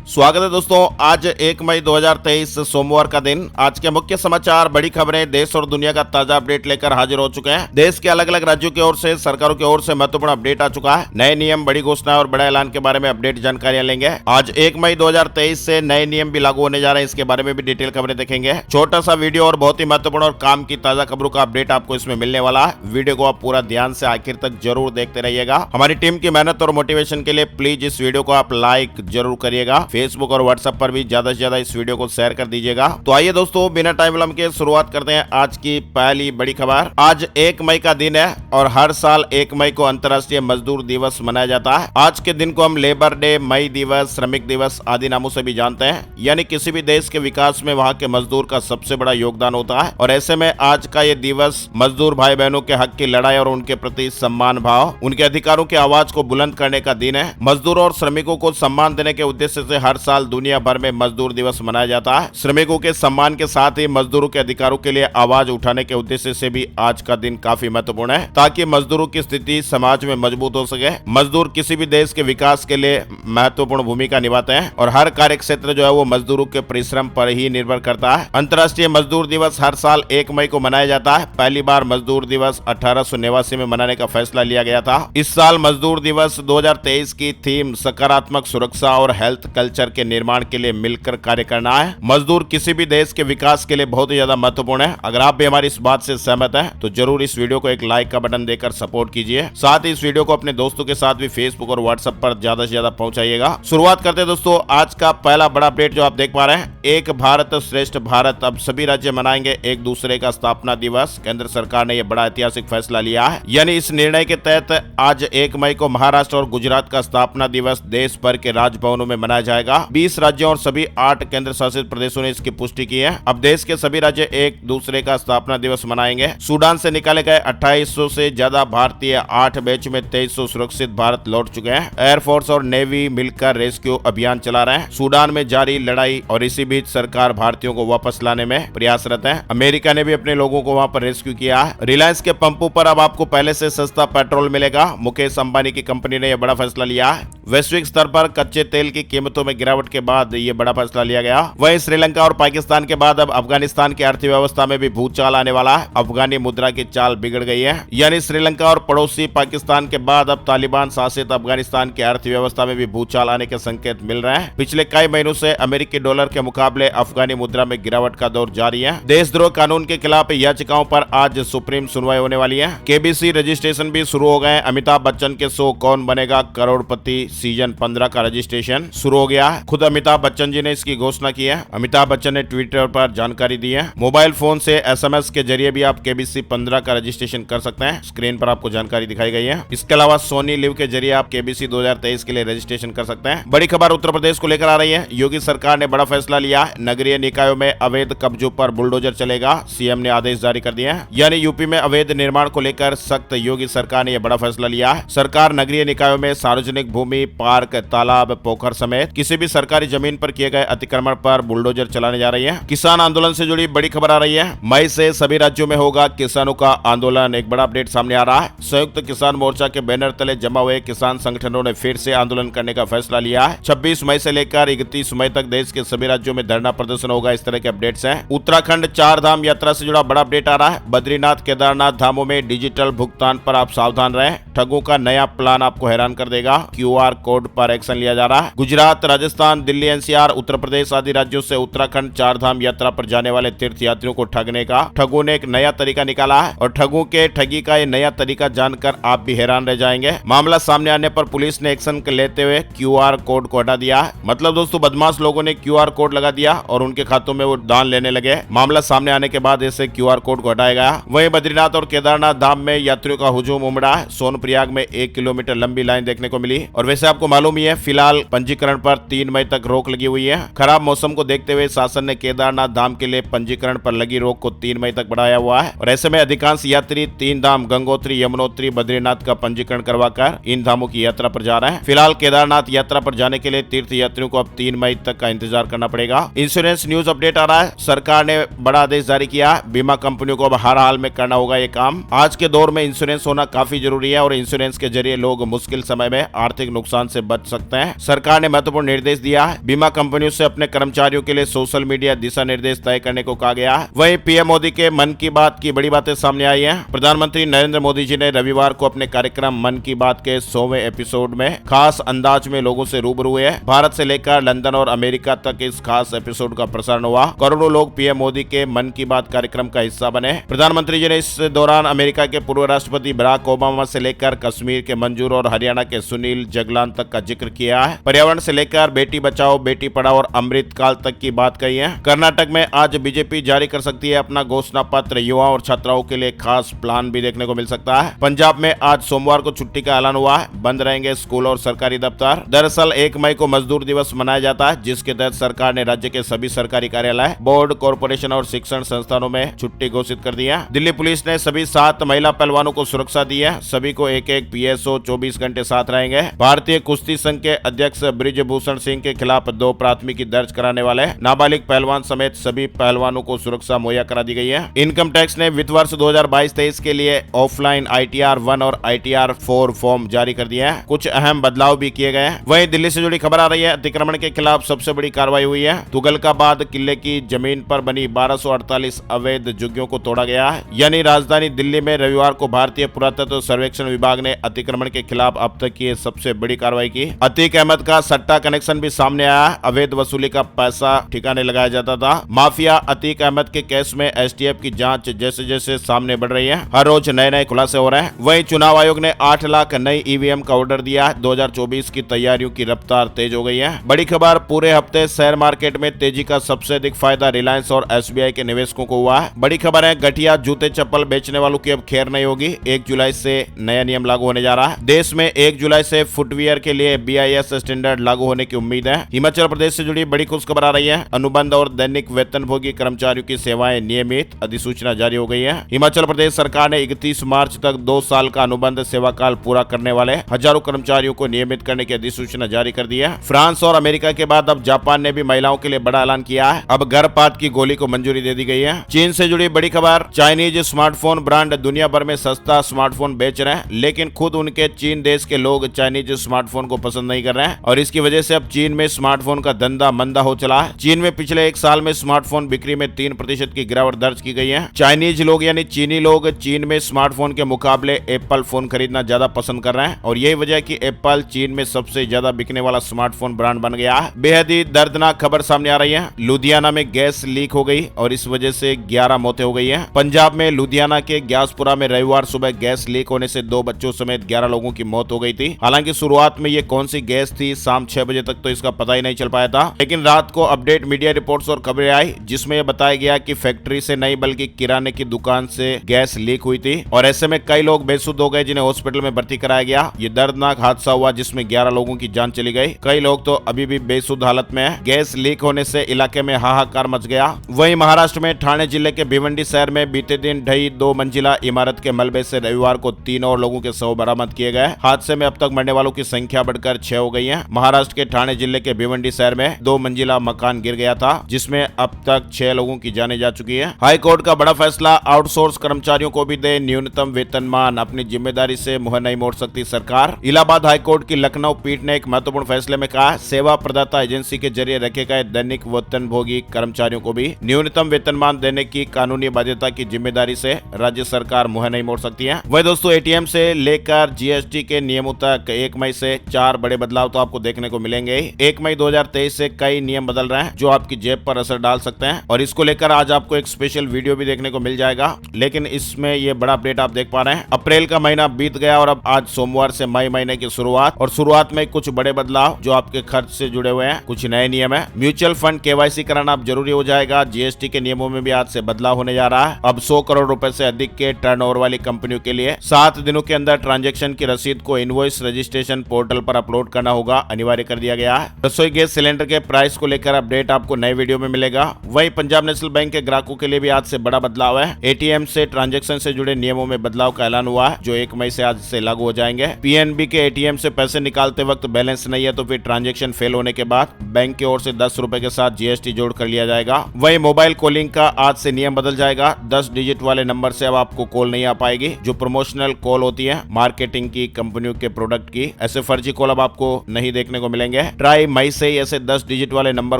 स्वागत है दोस्तों। आज 1 मई 2023 सोमवार का दिन। आज के मुख्य समाचार, बड़ी खबरें, देश और दुनिया का ताजा अपडेट लेकर हाजिर हो चुके हैं। देश के अलग अलग राज्यों की ओर से, सरकारों की ओर से महत्वपूर्ण अपडेट आ चुका है। नए नियम, बड़ी घोषणा और बड़ा ऐलान के बारे में अपडेट जानकारियां लेंगे। आज 1 मई 2023 से नए नियम भी लागू होने जा रहे हैं, इसके बारे में भी डिटेल खबरें देखेंगे। छोटा सा वीडियो और बहुत ही महत्वपूर्ण और काम की ताजा खबरों का अपडेट आपको इसमें मिलने वाला है। वीडियो को आप पूरा ध्यान से आखिर तक जरूर देखते रहिएगा। हमारी टीम की मेहनत और मोटिवेशन के लिए प्लीज इस वीडियो को आप लाइक जरूर करिएगा। फेसबुक और व्हाट्सएप पर भी ज्यादा से ज्यादा इस वीडियो को शेयर कर दीजिएगा। तो आइए दोस्तों, बिना टाइम विलंब के शुरुआत करते हैं आज की पहली बड़ी खबर। आज 1 मई का दिन है और हर साल 1 मई को अंतर्राष्ट्रीय मजदूर दिवस मनाया जाता है। आज के दिन को हम लेबर डे, मई दिवस, श्रमिक दिवस आदि नामों से भी जानते हैं। यानी किसी भी देश के विकास में वहाँ के मजदूर का सबसे बड़ा योगदान होता है और ऐसे में आज का ये दिवस मजदूर भाई बहनों के हक की लड़ाई और उनके प्रति सम्मान भाव, उनके अधिकारों की आवाज को बुलंद करने का दिन है। मजदूरों और श्रमिकों को सम्मान देने के उद्देश्य से हर साल दुनिया भर में मजदूर दिवस मनाया जाता है। श्रमिकों के सम्मान के साथ ही मजदूरों के अधिकारों के लिए आवाज उठाने के उद्देश्य से भी आज का दिन काफी महत्वपूर्ण है, ताकि मजदूरों की स्थिति समाज में मजबूत हो सके। मजदूर किसी भी देश के विकास के लिए महत्वपूर्ण भूमिका निभाते हैं और हर कार्य क्षेत्र जो है वो मजदूरों के परिश्रम पर ही निर्भर करता है। अंतर्राष्ट्रीय मजदूर दिवस हर साल 1 मई को मनाया जाता है। पहली बार मजदूर दिवस 1889 में मनाने का फैसला लिया गया था। इस साल मजदूर दिवस 2023 की थीम सकारात्मक सुरक्षा और हेल्थ कल्चर के निर्माण के लिए मिलकर कार्य करना है। मजदूर किसी भी देश के विकास के लिए बहुत ही ज्यादा महत्वपूर्ण है। अगर आप भी हमारी इस बात से सहमत हैं तो जरूर इस वीडियो को एक लाइक का बटन देकर सपोर्ट कीजिए। साथ ही इस वीडियो को अपने दोस्तों के साथ भी फेसबुक और व्हाट्सएप पर ज्यादा से ज्यादा पहुंचाइएगा। शुरुआत करते हैं दोस्तों आज का पहला बड़ा अपडेट जो आप देख पा रहे हैं। एक भारत श्रेष्ठ भारत, अब सभी राज्य मनाएंगे एक दूसरे का स्थापना दिवस। केंद्र सरकार ने यह बड़ा ऐतिहासिक फैसला लिया है। यानी इस निर्णय के तहत आज 1 मई को महाराष्ट्र और गुजरात का स्थापना दिवस देश भर के राजभवनों में मनाया जाएगा। 20 राज्यों और सभी 8 केंद्र शासित प्रदेशों ने इसकी पुष्टि की है। अब देश के सभी राज्य एक दूसरे का स्थापना दिवस मनाएंगे। सूडान से निकाले गए 2800 से ज्यादा भारतीय 8 बैच में 2300 सुरक्षित भारत लौट चुके हैं। एयरफोर्स और नेवी मिलकर रेस्क्यू अभियान चला रहे हैं। सूडान में जारी लड़ाई और इसी बीच सरकार भारतीयों को वापस लाने में प्रयासरत है। अमेरिका ने भी अपने लोगों को वहां पर रेस्क्यू किया है। रिलायंस के पंपों पर अब आपको पहले से सस्ता पेट्रोल मिलेगा। मुकेश अंबानी की कंपनी ने यह बड़ा फैसला लिया है। वैश्विक स्तर पर कच्चे तेल की कीमतों में गिरावट के बाद यह बड़ा फैसला लिया गया। वहीं श्रीलंका और पाकिस्तान के बाद अब अफगानिस्तान की अर्थव्यवस्था में भी भूचाल आने वाला है। अफगानी मुद्रा की चाल बिगड़ गई है। यानी श्रीलंका और पड़ोसी पाकिस्तान के बाद अब तालिबान शासित अफगानिस्तान की अर्थव्यवस्था में भी भूचाल आने के संकेत मिल रहे हैं। पिछले कई महीनों से अमेरिकी डॉलर के मुकाबले अफगानी मुद्रा में गिरावट का दौर जारी है। देशद्रोह कानून के खिलाफ याचिकाओं पर आज सुप्रीम सुनवाई होने वाली है। केबीसी रजिस्ट्रेशन भी शुरू हो गए। अमिताभ बच्चन के शो कौन बनेगा करोड़पति सीजन 15 का रजिस्ट्रेशन शुरू हो गया है। खुद अमिताभ बच्चन जी ने इसकी घोषणा की है। अमिताभ बच्चन ने ट्विटर पर जानकारी दी है। मोबाइल फोन से SMS के जरिए भी आप केबीसी 15 का रजिस्ट्रेशन कर सकते हैं। स्क्रीन पर आपको जानकारी दिखाई गई है। इसके अलावा सोनी लिव के जरिए आप केबीसी 2023 के लिए रजिस्ट्रेशन कर सकते हैं। बड़ी खबर उत्तर प्रदेश को लेकर आ रही है। योगी सरकार ने बड़ा फैसला लिया है। नगरीय निकायों में अवैध कब्जों पर बुलडोजर चलेगा। सीएम ने आदेश जारी कर दिए हैं। यानी यूपी में अवैध निर्माण को लेकर सख्त योगी सरकार ने यह बड़ा फैसला लिया है। सरकार नगरीय निकायों में सार्वजनिक भूमि, पार्क, तालाब, पोखर समेत किसी भी सरकारी जमीन पर किए गए अतिक्रमण पर बुलडोजर चलाने जा रही है। किसान आंदोलन से जुड़ी बड़ी खबर आ रही है। मई से सभी राज्यों में होगा किसानों का आंदोलन। एक बड़ा अपडेट सामने आ रहा है। संयुक्त किसान मोर्चा के बैनर तले जमा हुए किसान संगठनों ने फिर से आंदोलन करने का फैसला लिया है। 26 मई से लेकर 31 मई तक देश के सभी राज्यों में धरना प्रदर्शन होगा। इस तरह के अपडेट्स हैं। उत्तराखंड 4 धाम यात्रा से जुड़ा बड़ा अपडेट आ रहा है। बद्रीनाथ, केदारनाथ धामों में डिजिटल भुगतान पर आप सावधान रहें। ठगों का नया प्लान आपको हैरान कर देगा। QR कोड पर एक्शन लिया जा रहा है। गुजरात, राजस्थान, दिल्ली, NCR, उत्तर प्रदेश आदि राज्यों से उत्तराखंड 4 धाम यात्रा पर जाने वाले तीर्थ यात्रियों को ठगने का ठगों ने एक नया तरीका निकाला है और ठगों के ठगी का ये नया तरीका जानकर आप भी हैरान रह जाएंगे। मामला सामने आने पर पुलिस ने एक्शन लेते हुए QR कोड को हटा दिया है। मतलब दोस्तों, बदमाश लोगों ने QR कोड लगा दिया और उनके खातों में वो दान लेने लगे। मामला सामने आने के बाद ऐसे QR कोड को हटाया गया। वहीं बद्रीनाथ और केदारनाथ धाम में यात्रियों का हुजूम उमड़ा है। सोनप्रयाग में 1 किलोमीटर लंबी लाइन देखने को मिली और वैसे आपको मालूम ही है, फिलहाल पंजीकरण पर 3 मई तक रोक लगी हुई है। खराब मौसम को देखते हुए शासन ने केदारनाथ धाम के लिए पंजीकरण पर लगी रोक को 3 मई तक बढ़ाया हुआ है और ऐसे में अधिकांश यात्री 3 धाम गंगोत्री, यमुनोत्री, बद्रीनाथ का पंजीकरण करवाकर इन धामों की यात्रा पर जा रहे हैं। फिलहाल केदारनाथ यात्रा पर जाने के लिए तीर्थ यात्रियों को अब 3 मई तक का इंतजार करना पड़ेगा। इंश्योरेंस न्यूज अपडेट आ रहा है। सरकार ने बड़ा आदेश जारी किया। बीमा कंपनियों को अब हर हाल में करना होगा ये काम। आज के दौर में इंश्योरेंस होना काफी जरूरी है और इंश्योरेंस के जरिए लोग मुश्किल समय में आर्थिक नुकसान से बच सकते हैं। सरकार ने महत्वपूर्ण निर्देश दिया है। बीमा कंपनियों से अपने कर्मचारियों के लिए सोशल मीडिया दिशा निर्देश तय करने को कहा गया है। वहीं पीएम मोदी के मन की बात की बड़ी बातें सामने आई हैं। प्रधानमंत्री नरेंद्र मोदी जी ने रविवार को अपने कार्यक्रम मन की बात के 100वें एपिसोड में खास अंदाज में लोगों से रूबरू हुए। भारत से लेकर लंदन और अमेरिका तक इस खास एपिसोड का प्रसारण हुआ। करोड़ों लोग पीएम मोदी के मन की बात कार्यक्रम का हिस्सा बने। प्रधानमंत्री जी ने इस दौरान अमेरिका के पूर्व राष्ट्रपति बराक ओबामा से लेकर कश्मीर के मंजूर और हरियाणा के सुनील जगलान तक का जिक्र किया है। पर्यावरण से लेकर बेटी बचाओ बेटी पढ़ाओ और अमृत काल तक की बात कही है। कर्नाटक में आज बीजेपी जारी कर सकती है अपना घोषणा पत्र। युवाओं और छात्राओं के लिए खास प्लान भी देखने को मिल सकता है। पंजाब में आज सोमवार को छुट्टी का ऐलान हुआ है। बंद रहेंगे स्कूल और सरकारी दफ्तर। दरअसल 1 मई को मजदूर दिवस मनाया जाता है, जिसके तहत सरकार ने राज्य के सभी सरकारी कार्यालय, बोर्ड, कॉर्पोरेशन और शिक्षण संस्थानों में छुट्टी घोषित कर दी है। दिल्ली पुलिस ने सभी 7 महिला पहलवानों को सुरक्षा दी है। सभी को एक एक पीएसओ 24 घंटे साथ रहेंगे। भारतीय कुश्ती संघ के अध्यक्ष ब्रिजभूषण सिंह के खिलाफ 2 प्राथमिकी दर्ज कराने वाले नाबालिग पहलवान समेत सभी पहलवानों को सुरक्षा मुहैया करा दी गई है। इनकम टैक्स ने वित्त वर्ष 2022-23 के लिए ऑफलाइन ITR 1 और ITR 4 फॉर्म जारी कर दिए हैं। कुछ अहम बदलाव भी किए गए हैं। वहीं दिल्ली से जुड़ी खबर आ रही है। अतिक्रमण के खिलाफ सबसे बड़ी कार्रवाई हुई है। तुगलकाबाद किले की जमीन पर बनी 1248 अवैध झुग्गियों को तोड़ा गया है। यानी राजधानी दिल्ली में रविवार को भारतीय पुरातत्व सर्वेक्षण विभाग ने अतिक्रमण के खिलाफ अब तक की सबसे बड़ी कार्रवाई की। अतीक अहमद का सट्टा कनेक्शन भी सामने आया। अवैध वसूली का पैसा ठिकाने लगाया जाता था। माफिया अतीक अहमद के केस में STF की जांच जैसे जैसे सामने बढ़ रही है, हर रोज नए नए खुलासे हो रहे हैं। वहीं चुनाव आयोग ने 8 लाख नई EVM का ऑर्डर दिया है। 2024 की तैयारियों की रफ्तार तेज हो गई है। बड़ी खबर, पूरे हफ्ते शेयर मार्केट में तेजी का सबसे अधिक फायदा रिलायंस और SBI के निवेशकों को हुआ है। बड़ी खबर है, घटिया जूते चप्पल बेचने वालों की अब खैर नहीं होगी। 1 जुलाई से नया नियम लागू होने जा रहा है। देश में 1 जुलाई से फुटवियर के लिए BIS स्टैंडर्ड लागू होने की उम्मीद है। हिमाचल प्रदेश से जुड़ी बड़ी खुशखबर आ रही है। अनुबंध और दैनिक वेतनभोगी कर्मचारियों की सेवाएं नियमित, अधिसूचना जारी हो गई है। हिमाचल प्रदेश सरकार ने 31 मार्च तक 2 साल का अनुबंध सेवा काल पूरा करने वाले हजारों कर्मचारियों को नियमित करने की अधिसूचना जारी कर दी है। फ्रांस और अमेरिका के बाद अब जापान ने भी महिलाओं के लिए बड़ा ऐलान किया है। अब गर्भपात की गोली को मंजूरी दे दी गई है। चीन से जुड़ी बड़ी खबर, चाइनीज स्मार्टफोन ब्रांड दुनिया भर में सस्ता स्मार्टफोन बेच रहे हैं, लेकिन खुद उनके चीन देश के लोग चाइनीज स्मार्टफोन को पसंद नहीं कर रहे हैं और इसकी वजह से अब चीन में स्मार्टफोन का धंधा मंदा हो चला है। चीन में पिछले 1 साल में स्मार्टफोन बिक्री में 3% की गिरावट दर्ज की गई है। चाइनीज लोग यानी चीनी लोग चीन में स्मार्टफोन के मुकाबले एप्पल फोन खरीदना ज्यादा पसंद कर रहे हैं और यही वजह है कि एप्पल चीन में सबसे ज्यादा बिकने वाला स्मार्टफोन ब्रांड बन गया है। बेहद ही दर्दनाक खबर सामने आ रही है। लुधियाना में गैस लीक हो गई और इस वजह से 11 मौतें हो गई है। पंजाब में लुधियाना के ग्यासपुरा में रविवार सुबह गैस लीक होने से 2 बच्चों समेत 11 लोगों की मौत हो गई थी। हालांकि शुरुआत में ये कौन सी गैस थी, शाम 6 बजे तक तो इसका पता ही नहीं चल पाया था, लेकिन रात को अपडेट मीडिया रिपोर्ट्स और खबरें आई जिसमें यह बताया गया कि फैक्ट्री से नहीं बल्कि किराने की दुकान से गैस लीक हुई थी और ऐसे में कई लोग बेसुध हो गए जिन्हें हॉस्पिटल में भर्ती कराया गया। ये दर्दनाक हादसा हुआ जिसमें 11 लोगों की जान चली गई। कई लोग तो अभी भी बेसुध हालत में है। गैस लीक होने से इलाके में हाहाकार मच गया। वहीं महाराष्ट्र में ठाणे जिले के भिवंडी शहर में बीते दिन ढही 2 मंजिला इमारत के मलबे से रविवार को 3 और लोगों के शव बरामद किए गए। हादसे में अब तक मरने वालों की संख्या बढ़कर 6 हो गई है। महाराष्ट्र के ठाणे जिले के भिवंडी शहर में 2 मंजिला मकान गिर गया था जिसमें अब तक 6 लोगों की जाने जा चुकी है। हाई कोर्ट का बड़ा फैसला, आउटसोर्स कर्मचारियों को भी दे न्यूनतम वेतनमान, अपनी जिम्मेदारी से मुंह नहीं मोड़ सकती सरकार। इलाहाबाद हाईकोर्ट की लखनऊ पीठ ने एक महत्वपूर्ण फैसले में कहा, सेवा प्रदाता एजेंसी के जरिए रखे गए दैनिक वेतनभोगी कर्मचारियों को भी न्यूनतम वेतनमान देने की कानूनी बाध्यता की जिम्मेदारी से राज्य सरकार मुंह नहीं मोड़ सकती है। वही दोस्तों, ATM से लेकर GST के नियमों तक 1 मई से 4 बड़े बदलाव तो आपको देखने को मिलेंगे। 1 मई 2023 से कई नियम बदल रहे हैं जो आपकी जेब पर असर डाल सकते हैं और इसको लेकर आज आपको एक स्पेशल वीडियो भी देखने को मिल जाएगा। लेकिन इसमें ये बड़ा अपडेट आप देख पा रहे हैं। अप्रैल का महीना बीत गया और अब आज सोमवार से मई महीने की शुरुआत और शुरुआत में कुछ बड़े बदलाव जो आपके खर्च से जुड़े हुए हैं। कुछ नए नियम है। म्यूचुअल फंड KYC कराना अब जरूरी हो जाएगा। GST के नियमों में भी आज से बदलाव होने जा रहा है। अब 100 करोड़ रुपए से अधिक के टर्नओवर वाली कंपनियों के लिए 7 दिनों के अंदर ट्रांजैक्शन की रसीद को इनवॉइस रजिस्ट्रेशन पोर्टल पर अपलोड करना होगा, अनिवार्य कर दिया गया है। रसोई गैस सिलेंडर के प्राइस को लेकर अपडेट आपको नए वीडियो में मिलेगा। वहीं पंजाब नेशनल बैंक के ग्राहकों के लिए भी आज से बड़ा बदलाव है। ATM से ट्रांजैक्शन से जुड़े नियमों में बदलाव का ऐलान हुआ है जो 1 मई से आज से लागू हो जाएंगे। PNB के ATM से पैसे निकालते वक्त बैलेंस नहीं है तो फिर ट्रांजैक्शन फेल होने के बाद बैंक की ओर से 10 रुपए के साथ GST जोड़ कर लिया जाएगा। वहीं मोबाइल कॉलिंग का आज से नियम बदल जाएगा। 10 डिजिट वाले नंबर से अब आपको कॉल नहीं आ पाएगी जो प्रमोशनल कॉल होती है मार्केटिंग की कंपनियों के प्रोडक्ट की। ऐसे फर्जी कॉल अब आपको नहीं देखने को मिलेंगे। करेंगे। ट्राई मई से ही ऐसे 10 डिजिट वाले नंबर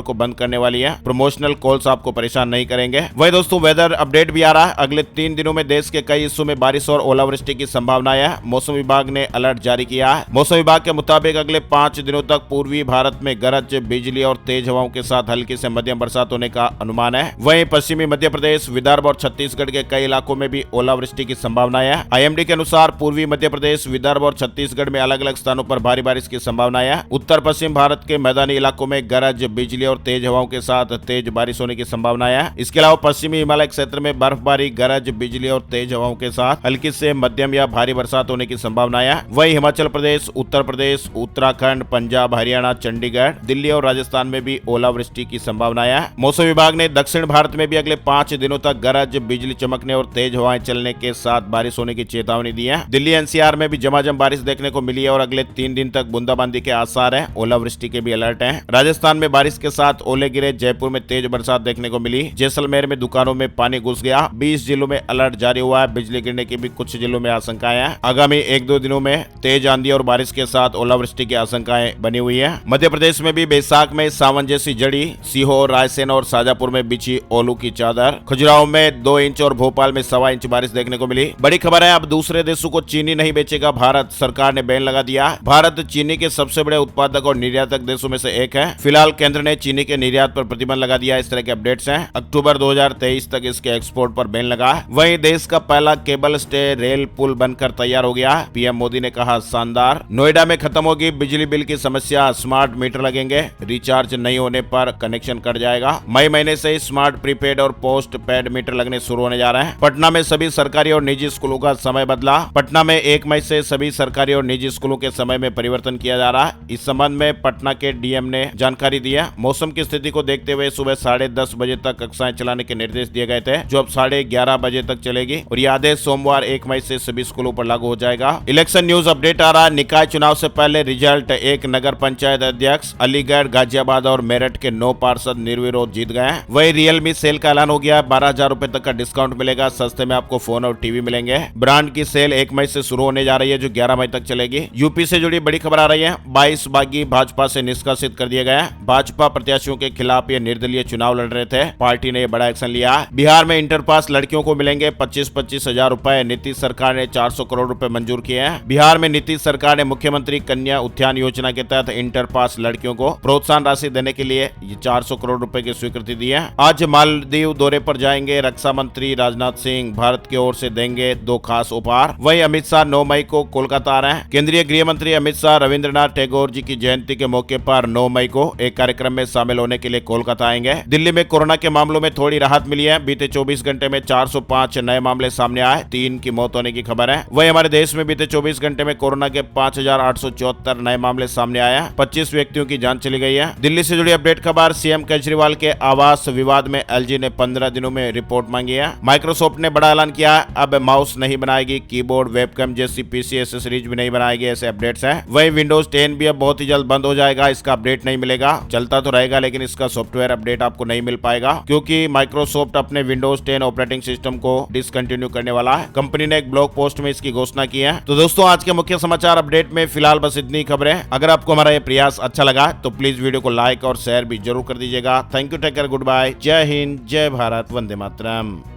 को बंद करने वाली है। प्रमोशनल कॉल्स आपको परेशान नहीं करेंगे। वही दोस्तों वेदर अपडेट भी आ रहा है। अगले 3 दिनों में देश के कई हिस्सों में बारिश और ओलावृष्टि की संभावना है। मौसम विभाग ने अलर्ट जारी किया है। मौसम विभाग के मुताबिक अगले 5 दिनों तक पूर्वी भारत में गरज, बिजली और तेज हवाओं के साथ हल्की से मध्यम बरसात होने का अनुमान है। वहीं पश्चिमी मध्य प्रदेश, विदर्भ और छत्तीसगढ़ के कई इलाकों में भी ओलावृष्टि की संभावना है। IMD के अनुसार पूर्वी मध्य प्रदेश, विदर्भ और छत्तीसगढ़ में अलग अलग स्थानों पर भारी बारिश की संभावना है। उत्तर पश्चिम भारत के मैदानी इलाकों में गरज, बिजली और तेज हवाओं के साथ तेज बारिश होने की संभावना है। इसके अलावा पश्चिमी हिमालय क्षेत्र में बर्फबारी, गरज, बिजली और तेज हवाओं के साथ हल्की से मध्यम या भारी बरसात होने की संभावना है। वहीं हिमाचल प्रदेश, उत्तर प्रदेश, उत्तराखंड, पंजाब, हरियाणा, चंडीगढ़, दिल्ली और राजस्थान में भी ओलावृष्टि की संभावना है। मौसम विभाग ने दक्षिण भारत में भी अगले 5 दिनों तक गरज, बिजली चमकने और तेज हवाएं चलने के साथ बारिश होने की चेतावनी दी है। दिल्ली NCR में भी झमाझम बारिश देखने को मिली है और अगले 3 दिन तक बूंदाबांदी के आसार है। ओलावृष्टि के भी अलर्ट है। राजस्थान में बारिश के साथ ओले गिरे। जयपुर में तेज बरसात देखने को मिली। जैसलमेर में दुकानों में पानी घुस गया। 20 जिलों में अलर्ट जारी हुआ है। बिजली गिरने की भी कुछ जिलों में आशंकाएं हैं। आगामी 1-2 दिनों में तेज आंधी और बारिश के साथ ओलावृष्टि की आशंकाएं बनी हुई है। मध्य प्रदेश में भी बैसाख में सावन जैसी जड़ी। सीहोर, रायसेन और शाजापुर में बिछी ओलू की चादर। खजुराहो में 2 इंच और भोपाल में 1.25 इंच बारिश देखने को मिली। बड़ी खबर है, अब दूसरे देशों को चीनी नहीं बेचेगा भारत। सरकार ने बैन लगा दिया। भारत चीनी के सबसे बड़े उत्पादक और निर्यातक देशों में से एक है। फिलहाल केंद्र ने चीनी के निर्यात पर प्रतिबंध लगा दिया। इस तरह के अपडेट्स हैं। अक्टूबर 2023 तक इसके एक्सपोर्ट पर बैन लगा। वहीं देश का पहला केबल स्टे रेल पुल बनकर तैयार हो गया। PM मोदी ने कहा शानदार। नोएडा में खत्म होगी बिजली बिल की समस्या। स्मार्ट मीटर लगेंगे। रिचार्ज नहीं होने पर कनेक्शन कट जाएगा। मई महीने से स्मार्ट प्रीपेड और पोस्ट पेड मीटर लगने शुरू होने जा रहे हैं। पटना में सभी सरकारी और निजी स्कूलों का समय बदला। पटना में 1 मई से सभी सरकारी और निजी स्कूलों के समय में परिवर्तन किया जा रहा है। इस संबंध में पटना के DM ने जानकारी दी है। मौसम की स्थिति को देखते हुए सुबह 10:30 बजे तक कक्षाएं चलाने के निर्देश दिए गए थे, जो अब 11:30 बजे तक चलेगी और यह आदेश सोमवार 1 मई से सभी स्कूलों पर लागू हो जाएगा। इलेक्शन न्यूज अपडेट आ रहा है। निकाय चुनाव से पहले रिजल्ट। एक नगर पंचायत अध्यक्ष अलीगढ़, गाजियाबाद और मेरठ के 9 पार्षद निर्विरोध जीत गए। वही रियलमी सेल का ऐलान हो गया। 12,000 रुपए तक का डिस्काउंट मिलेगा। सस्ते में आपको फोन और टीवी मिलेंगे। ब्रांड की सेल 1 मई से शुरू होने जा रही है, जो 11 मई तक चलेगी। यूपी से जुड़ी बड़ी खबर आ रही है। 22 बागी भाजपा से निष्कासित कर दिए गए। भाजपा प्रत्याशियों के खिलाफ ये निर्दलीय चुनाव लड़ रहे थे। पार्टी ने बड़ा एक्शन लिया। बिहार में इंटर पास लड़कियों को मिलेंगे 25-25 हजार रुपए। नीतीश सरकार ने 400 करोड़ रुपए मंजूर किए हैं। बिहार में नीतीश सरकार ने मुख्यमंत्री कन्या उत्थान योजना के तहत इंटर पास लड़कियों को प्रोत्साहन राशि देने के लिए 400 करोड़ रुपए की स्वीकृति दी है। आज मालदीव दौरे पर जाएंगे रक्षा मंत्री राजनाथ सिंह। भारत की ओर से देंगे 2 खास उपहार। वहीं अमित शाह 9 मई को कोलकाता आ रहे हैं। केंद्रीय गृह मंत्री अमित शाह रविंद्रनाथ टैगोर जी की जयंती के मौके पर 9 मई को एक कार्यक्रम में शामिल होने के लिए कोलकाता आएंगे। दिल्ली में कोरोना के मामलों में थोड़ी राहत मिली है। बीते 24 घंटे में 405 नए मामले सामने आए। 3 की मौत होने की खबर है। वहीं हमारे देश में बीते 24 घंटे में कोरोना के 5,874 नए मामले सामने आए। 25 व्यक्तियों की जान चली गई है। दिल्ली से जुड़ी अपडेट खबर। CM केजरीवाल के आवास विवाद में LG ने 15 दिनों में रिपोर्ट मांगी है। माइक्रोसॉफ्ट ने बड़ा ऐलान किया। अब माउस नहीं बनाएगी, कीबोर्ड, वेबकैम जैसी PC एक्सेसरीज भी नहीं बनाएगी। ऐसे अपडेट्स हैं। वहीं विंडोज 10 भी अब बहुत ही जल्द बंद हो जाएगा। इसका अपडेट नहीं मिलेगा। चलता तो रहेगा लेकिन इसका सॉफ्टवेयर अपडेट आपको नहीं मिल पाएगा, क्योंकि माइक्रोसॉफ्ट अपने विंडोज 10 ऑपरेटिंग सिस्टम को डिसकंटिन्यू करने वाला है। कंपनी ने एक ब्लॉग पोस्ट में इसकी घोषणा की है। तो दोस्तों आज के मुख्य समाचार अपडेट में फिलहाल बस इतनी खबरें। अगर आपको हमारा ये प्रयास अच्छा लगा तो प्लीज वीडियो को लाइक और शेयर भी जरूर कर दीजिएगा। Thank you, take care, good bye, जय हिंद, जय भारत, वंदे मातरम।